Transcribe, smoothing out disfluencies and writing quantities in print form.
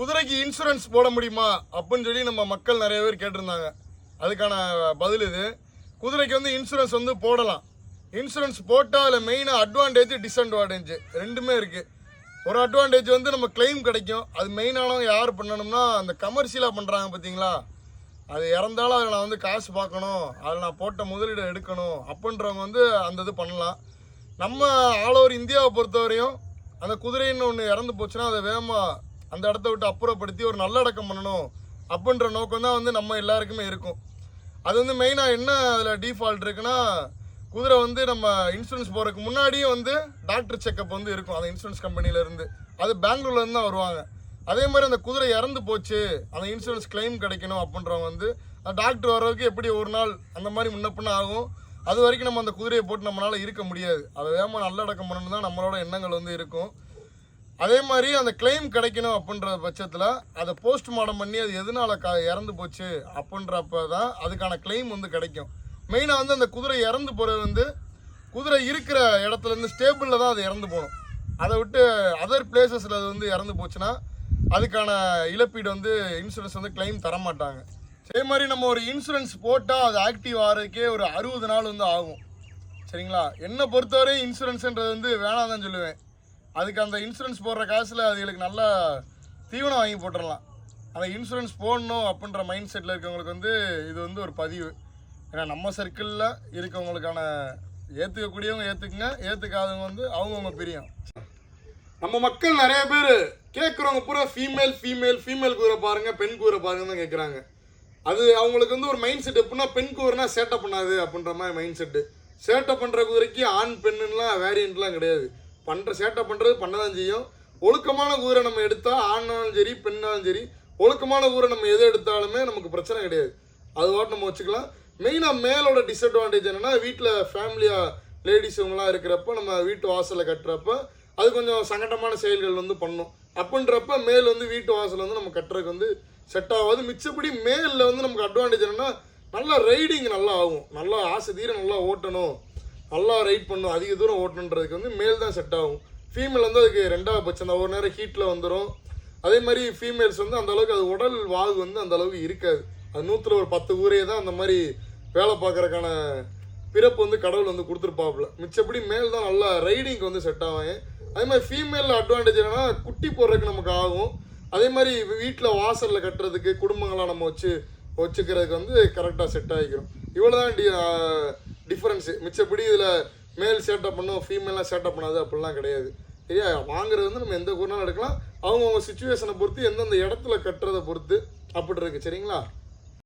குதிரைக்கு இன்சூரன்ஸ் போட முடியுமா அப்படின்னு சொல்லி நம்ம மக்கள் நிறைய பேர் கேட்டிருந்தாங்க. அதுக்கான பதில் இது. குதிரைக்கு வந்து இன்சூரன்ஸ் வந்து போடலாம். இன்சூரன்ஸ் போட்டால் அதில் மெயினாக அட்வான்டேஜ் டிஸ்அட்வான்டேஜ் ரெண்டுமே இருக்குது. ஒரு அட்வான்டேஜ் வந்து நம்ம கிளைம் கிடைக்கும். அது மெயினானவங்க யார் பண்ணணும்னா அந்த கமர்ஷியலாக பண்ணுறாங்க பார்த்தீங்களா, அது இறந்தாலும் அதில் நான் வந்து காசு பார்க்கணும், அதில் நான் போட்ட முதலீடு எடுக்கணும் அப்படின்றவங்க வந்து அந்த இது பண்ணலாம். நம்ம ஆல் ஓவர் இந்தியாவை பொறுத்தவரையும் அந்த குதிரைன்னு ஒன்று இறந்து போச்சுன்னா அதை வேகமாக அந்த இடத்த விட்டு அப்புறப்படுத்தி ஒரு நல்லடக்கம் பண்ணணும் அப்படின்ற நோக்கம் தான் வந்து நம்ம எல்லாருக்குமே இருக்கும். அது வந்து மெயினாக என்ன அதில் டிஃபால்ட் இருக்குன்னா, குதிரை வந்து நம்ம இன்சூரன்ஸ் போகிறதுக்கு முன்னாடியும் வந்து டாக்டர் செக்கப் வந்து இருக்கும் அந்த இன்சூரன்ஸ் கம்பெனிலேருந்து. அது பெங்களூர்லேருந்து தான் வருவாங்க. அதே மாதிரி அந்த குதிரை இறந்து போச்சு, அந்த இன்சூரன்ஸ் கிளைம் கிடைக்கணும் அப்படின்றவங்க வந்து அந்த டாக்டர் வர்றதுக்கு எப்படி ஒரு நாள் அந்த மாதிரி முன்னப்பின்ன ஆகும். அது வரைக்கும் நம்ம அந்த குதிரையை போட்டு நம்மளால் இருக்க முடியாது. அதை வேகமாக நல்லடக்கம் பண்ணணும் தான் நம்மளோட எண்ணங்கள் வந்து இருக்கும். அதே மாதிரி அந்த கிளைம் கிடைக்கணும் அப்படின்ற பட்சத்தில் அதை போஸ்ட்மார்ட்டம் பண்ணி அது எதனால இறந்து போச்சு அப்படின்றப்ப தான் அதுக்கான கிளைம் வந்து கிடைக்கும். மெயினாக வந்து அந்த குதிரை இறந்து போகிறது வந்து குதிரை இருக்கிற இடத்துலேருந்து ஸ்டேபிளில் தான் அது இறந்து போகணும். அதை விட்டு அதர் பிளேசஸில் அது வந்து இறந்து போச்சுன்னா அதுக்கான இழப்பீடு வந்து இன்சூரன்ஸ் வந்து கிளைம் தர மாட்டாங்க. அதே மாதிரி நம்ம ஒரு இன்சூரன்ஸ் போட்டால் அது ஆக்டிவ் ஆகிறதுக்கே ஒரு 60 நாள் வந்து ஆகும். சரிங்களா? என்னை பொறுத்தவரை இன்சூரன்ஸுன்றது வந்து வேணாம் தான் சொல்லுவேன். அதுக்கு அந்த இன்சூரன்ஸ் போடுற காசில் அதுகளுக்கு நல்லா தீவனம் வாங்கி போட்டுடலாம். அந்த இன்சூரன்ஸ் போடணும் அப்படின்ற மைண்ட் செட்டில் இருக்கவங்களுக்கு வந்து இது வந்து ஒரு பதிவு. ஏன்னா நம்ம சர்க்கிளில் இருக்கவங்களுக்கான ஏற்றுக்கக்கூடியவங்க ஏற்றுக்குங்க, ஏற்றுக்காதவங்க வந்து அவங்கவுங்க பிரியும். நம்ம மக்கள் நிறைய பேர் கேட்குறவங்க பூரா ஃபீமேல் குதிரை பாருங்கள், பெண் குதிரை பாருங்கன்னு தான் கேட்குறாங்க. அது அவங்களுக்கு வந்து ஒரு மைண்ட் செட் எப்படின்னா, பெண் குதிரைனா சேட்டை பண்ணாது அப்படின்ற மாதிரி மைண்ட் செட்டு. சேட்டை பண்ணுற குதிரைக்கு ஆண் பெண்ணுலாம் வேரியண்ட்லாம் கிடையாது. சேட்டை பண்ணுறது பண்ண தான் செய்யும். ஒழுக்கமான குதிரை நம்ம எடுத்தால் ஆணாலும் சரி பெண்ணாலும் சரி, ஒழுக்கமான குதிரை நம்ம எதை எடுத்தாலுமே நமக்கு பிரச்சனை கிடையாது. அதுவாட்டு நம்ம வச்சுக்கலாம். மெயினாக மேலோட டிஸ்அட்வான்டேஜ் என்னென்னா, வீட்டில் ஃபேமிலியாக லேடிஸ் இவங்களாம் இருக்கிறப்ப நம்ம வீட்டு வாசலில் கட்டுறப்ப அது கொஞ்சம் சங்கடமான செயல்கள் வந்து பண்ணும். அப்படின்றப்ப மேல் வந்து வீட்டு வாசல் வந்து நம்ம கட்டுறதுக்கு வந்து செட் ஆகாது. மிச்சப்படி மேலில் வந்து நமக்கு அட்வான்டேஜ் என்னென்னா, நல்லா ரைடிங் நல்லா ஆகும். நல்லா ஆசை தீர நல்லா ஓட்டணும், நல்லா ரைட் பண்ணணும், அதிக தூரம் ஓட்டணுன்றதுக்கு வந்து மேல் தான் செட் ஆகும். ஃபீமேல் வந்து அதுக்கு ரெண்டாவது பட்சம் தான். ஒரு நேரம் ஹீட்டில் வந்துடும். அதே மாதிரி ஃபீமேல்ஸ் வந்து அந்தளவுக்கு அது உடல் வாகு வந்து அந்தளவுக்கு இருக்காது. அது 100ல் ஒரு 10 ஊரே தான் அந்த மாதிரி வேலை பார்க்குறக்கான பிறப்பு வந்து கடவுள் வந்து கொடுத்துருப்பாப்புல. மிச்சப்படி மேல் தான் நல்லா ரைடிங்க்கு வந்து செட் ஆவாங்க. அதே மாதிரி ஃபீமேலில் அட்வான்டேஜ் என்னென்னா, குட்டி போடுறதுக்கு நமக்கு ஆகும். அதே மாதிரி வீட்டில் வாசலில் கட்டுறதுக்கு குடும்பங்களாக நம்ம வச்சுக்கிறதுக்கு வந்து கரெக்டாக செட் ஆகிக்கிறோம். இவ்வளோ தான் டிஃப்ரென்ஸு. மிச்சப்படி இதில் மேல் சேட்டப் பண்ணும், ஃபீமேலாக சேட்டப் பண்ணாது அப்படிலாம் கிடையாது. சரியா? வாங்குறது வந்து நம்ம எந்த குதிரைனாலும் எடுக்கலாம். அவங்கவுங்க சுச்சுவேஷனை பொறுத்து, எந்தெந்த இடத்துல கட்டுறதை பொறுத்து அப்படி இருக்குது. சரிங்களா?